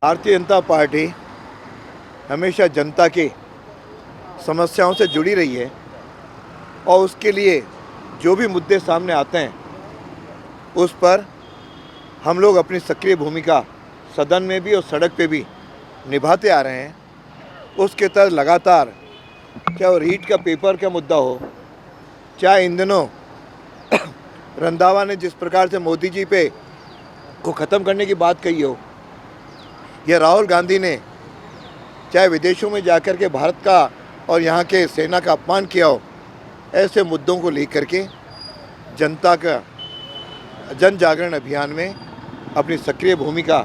Bharatiya Janata party हमेशा जनता की समस्याओं से जुड़ी रही है और उसके लिए जो भी मुद्दे सामने आते हैं उस पर हम लोग अपनी सक्रिय भूमिका सदन में भी और सड़क पे भी निभाते आ रहे हैं। उसके तहत लगातार चाहे वो रीट का पेपर का मुद्दा हो, चाहे इन दिनों रंधावा ने जिस प्रकार से मोदी जी पे को ख़त्म करने की बात कही हो, या राहुल गांधी ने चाहे विदेशों में जाकर के भारत का और यहाँ के सेना का अपमान किया हो, ऐसे मुद्दों को लेकर के जनता का जन जागरण अभियान में अपनी सक्रिय भूमिका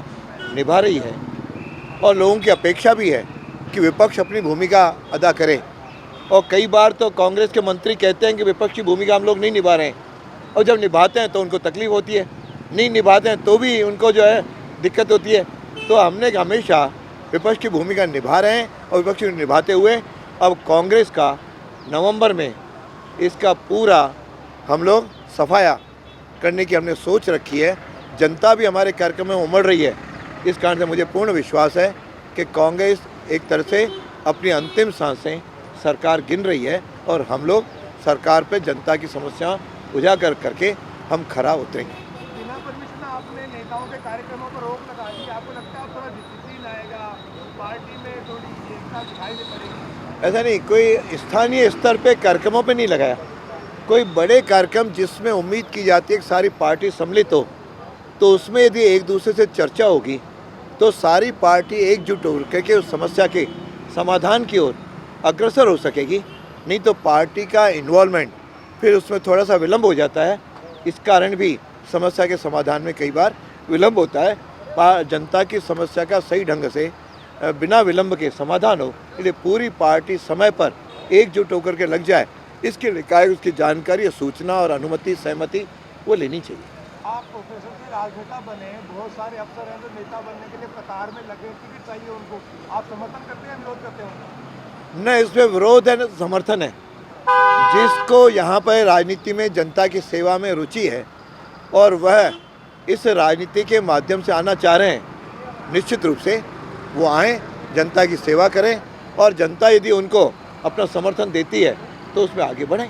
निभा रही है। और लोगों की अपेक्षा भी है कि विपक्ष अपनी भूमिका अदा करे। और कई बार तो कांग्रेस के मंत्री कहते हैं कि विपक्ष की भूमिका हम लोग नहीं निभा रहे हैं, और जब निभाते हैं तो उनको तकलीफ होती है, नहीं निभाते हैं तो भी उनको जो है दिक्कत होती है। तो हमने हमेशा विपक्ष की भूमिका निभा रहे हैं और विपक्ष की निभाते हुए अब कांग्रेस का नवंबर में इसका पूरा हम लोग सफाया करने की हमने सोच रखी है। जनता भी हमारे कार्यक्रम में उमड़ रही है। इस कारण से मुझे पूर्ण विश्वास है कि कांग्रेस एक तरह से अपनी अंतिम सांसें सरकार गिन रही है और हम लोग सरकार पे जनता की समस्या उजागर करके हम खरा उतरेंगे। बिना परमिशन आपने नेताओं के कार्यक्रमों पर रोक लगा दी, आपको लगता है थोड़ा डिसिप्लिन आएगा, पार्टी में थोड़ी एकता दिखाई दे पड़ेगी? ऐसा नहीं, कोई स्थानीय स्तर पे कार्यक्रमों पे नहीं लगाया। कोई बड़े कार्यक्रम जिसमें उम्मीद की जाती है कि सारी पार्टी सम्मिलित हो, तो उसमें यदि एक दूसरे से चर्चा होगी तो सारी पार्टी एकजुट होकर के उस समस्या के समाधान की ओर अग्रसर हो सकेगी। नहीं तो पार्टी का इन्वॉल्वमेंट फिर उसमें थोड़ा सा विलंब हो जाता है। इस कारण भी समस्या के समाधान में कई बार विलंब होता है। जनता की समस्या का सही ढंग से बिना विलंब के समाधान हो, इसलिए पूरी पार्टी समय पर एकजुट होकर के लग जाए। इसके लिए उसकी जानकारी, सूचना और अनुमति, सहमति वो लेनी चाहिए। आप प्रोफेसर के राजनेता बने, बहुत सारे अफसर हैं जो नेता बनने के लिए कतार में लगे, टिकट चाहिए उनको, आप समर्थन करते हैं, विरोध करते हैं? न इसमें विरोध है न समर्थन है। जिसको यहाँ पर राजनीति में जनता की सेवा में रुचि है और वह इस राजनीति के माध्यम से आना चाह रहे हैं, निश्चित रूप से वो आएँ, जनता की सेवा करें और जनता यदि उनको अपना समर्थन देती है तो उसमें आगे बढ़ें।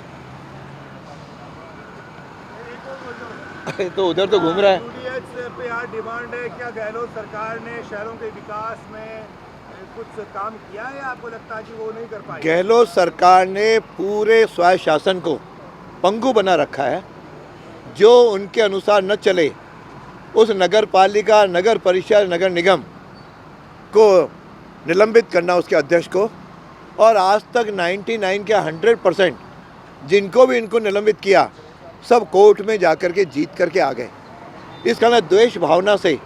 तो उधर तो घूम रहा है। यूडीएच पे यार डिमांड है, क्या गहलोत सरकार ने शहरों के विकास में कुछ काम किया है, आपको लगता है कि वो नहीं कर पाई? गहलोत सरकार ने पूरे स्वायत्त शासन को पंगु बना रखा है। जो उनके अनुसार न चले उस नगर पालिका, नगर परिषद, नगर निगम को निलंबित करना, उसके अध्यक्ष को। और आज तक 99 के 100% जिनको भी इनको निलंबित किया सब कोर्ट में जाकर के जीत करके आ गए। इस कारण द्वेष भावना से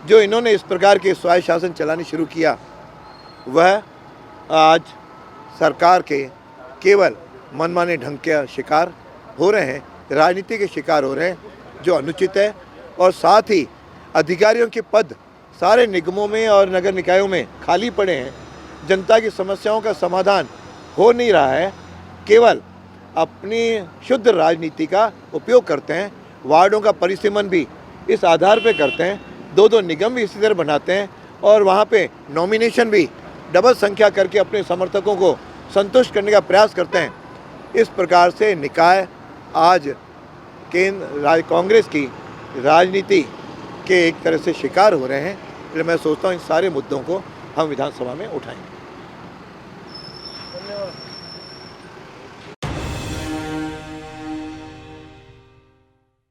जो इन्होंने इस प्रकार के स्वायत्त शासन चलाने शुरू किया, वह आज सरकार के केवल मनमाने ढंग के शिकार हो रहे हैं, राजनीति के शिकार हो रहे हैं, जो अनुचित है। और साथ ही अधिकारियों के पद सारे निगमों में और नगर निकायों में खाली पड़े हैं। जनता की समस्याओं का समाधान हो नहीं रहा है, केवल अपनी शुद्ध राजनीति का उपयोग करते हैं। वार्डों का परिसीमन भी इस आधार पे करते हैं, 2-2 निगम भी इसी तरह बनाते हैं और वहाँ पे नॉमिनेशन भी डबल संख्या करके अपने समर्थकों को संतुष्ट करने का प्रयास करते हैं। इस प्रकार से निकाय आज केंद्र कांग्रेस की राजनीति के एक तरह से शिकार हो रहे हैं। इसलिए मैं सोचता हूँ इन सारे मुद्दों को हम विधानसभा में उठाएंगे। धन्यवाद।